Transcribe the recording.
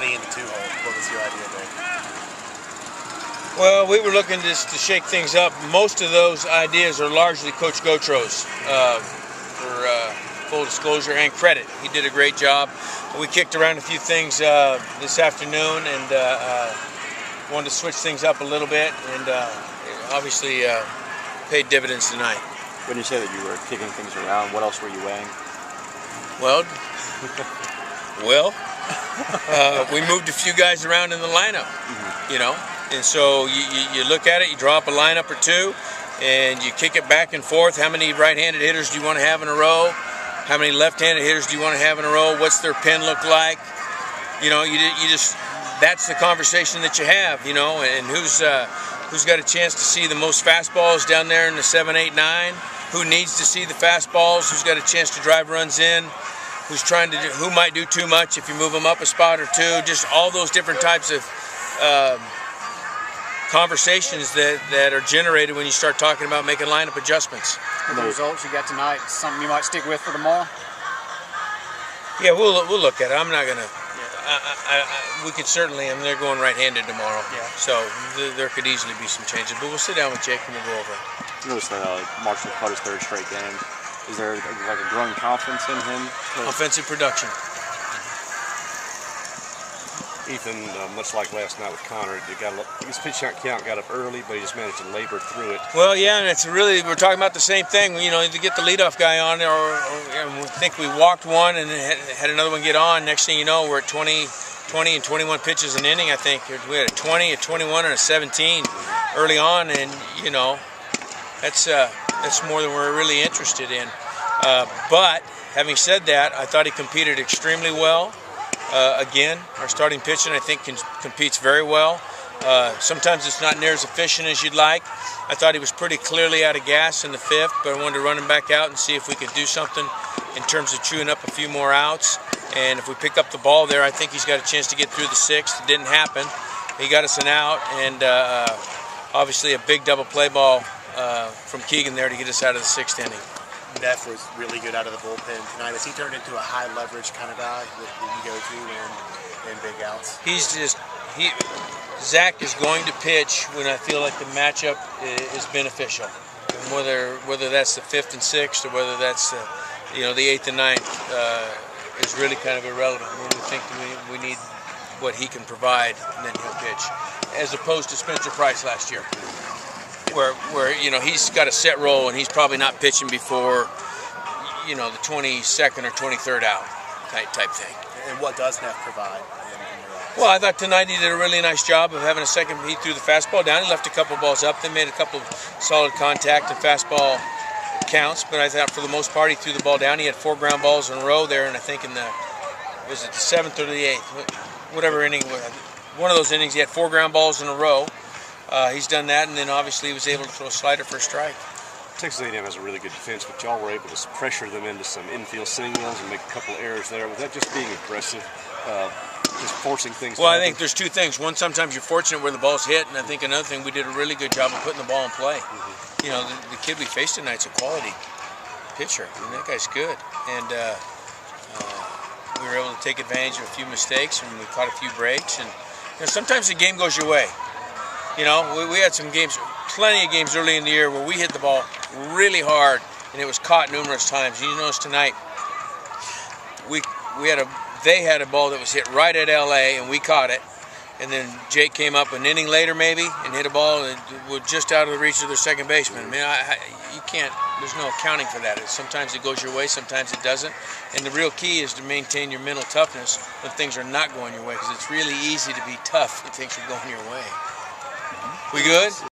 putting in the 2-hole. What was your idea there? Well, we were looking just to shake things up. Most of those ideas are largely Coach Gotro's, for full disclosure and credit. He did a great job. We kicked around a few things this afternoon and wanted to switch things up a little bit, and obviously paid dividends tonight. When you say that you were kicking things around, what else were you weighing? Well, we moved a few guys around in the lineup, you know, and so you look at it, you draw up a lineup or two, and you kick it back and forth. How many right-handed hitters do you want to have in a row? How many left-handed hitters do you want to have in a row? What's their pin look like? You know, you just that's the conversation that you have, you know, and who's got a chance to see the most fastballs down there in the 7, 8, 9? Who needs to see the fastballs? Who's got a chance to drive runs in? Who might do too much if you move them up a spot or two? Just all those different types of conversations that are generated when you start talking about making lineup adjustments. And the results you got tonight, something you might stick with for tomorrow? Yeah, we'll look at it. I'm not gonna. We could certainly. I mean, they're going right-handed tomorrow, so there could easily be some changes. But we'll sit down with Jake and we'll go over it. You noticed that Marshall caught his 3rd straight game. Is there like a growing confidence in him? Offensive production. Ethan, much like last night with Connor, his pitch count got up early, but he just managed to labor through it. Well, yeah, and it's really, we're talking about the same thing. You know, to get the leadoff guy on, or we think we walked one and then had another one get on. Next thing you know, we're at 20 and 21 pitches an inning, I think. We had a 20, a 21, and a 17 early on, and, you know, that's more than we're really interested in. But having said that, I thought he competed extremely well. Again, our starting pitching, I think, competes very well. Sometimes it's not near as efficient as you'd like. I thought he was pretty clearly out of gas in the 5th, but I wanted to run him back out and see if we could do something in terms of chewing up a few more outs. And if we pick up the ball there, I think he's got a chance to get through the 6th. It didn't happen. He got us an out, and obviously a big double play ball from Keegan there to get us out of the 6th inning. Neff was really good out of the bullpen tonight. Has he turned into a high leverage kind of guy that you go to in big outs? Zach is going to pitch when I feel like the matchup is beneficial. And whether that's the 5th and 6th, or whether that's the 8th and 9th is really kind of irrelevant. We think we need what he can provide, and then he'll pitch, as opposed to Spencer Price last year, where you know, he's got a set role and he's probably not pitching before, you know, the 22nd or 23rd out type thing. And what does Neff provide? Well, I thought tonight he did a really nice job of having a second. He threw the fastball down. He left a couple balls up. They made a couple of solid contact and fastball counts. But I thought for the most part he threw the ball down. He had 4 ground balls in a row there, and I think in the 7th or the 8th, whatever inning, one of those innings he had 4 ground balls in a row. He's done that, and then obviously he was able to throw a slider for a strike. Texas A&M has a really good defense, but y'all were able to pressure them into some infield singles and make a couple of errors there. Was that just being aggressive, just forcing things? Well, I think there's 2 things. One, sometimes you're fortunate where the ball's hit, and I think another thing, we did a really good job of putting the ball in play. You know, the kid we faced tonight's a quality pitcher. I mean, that guy's good, and we were able to take advantage of a few mistakes, and we caught a few breaks. And you know, sometimes the game goes your way. You know, we had some games, plenty of games early in the year where we hit the ball really hard and it was caught numerous times. You notice tonight, they had a ball that was hit right at LA and we caught it. And then Jake came up an inning later maybe and hit a ball that was just out of the reach of their second baseman. I mean, you can't, there's no accounting for that. Sometimes it goes your way, sometimes it doesn't. And the real key is to maintain your mental toughness when things are not going your way, because it's really easy to be tough when things are going your way. We good?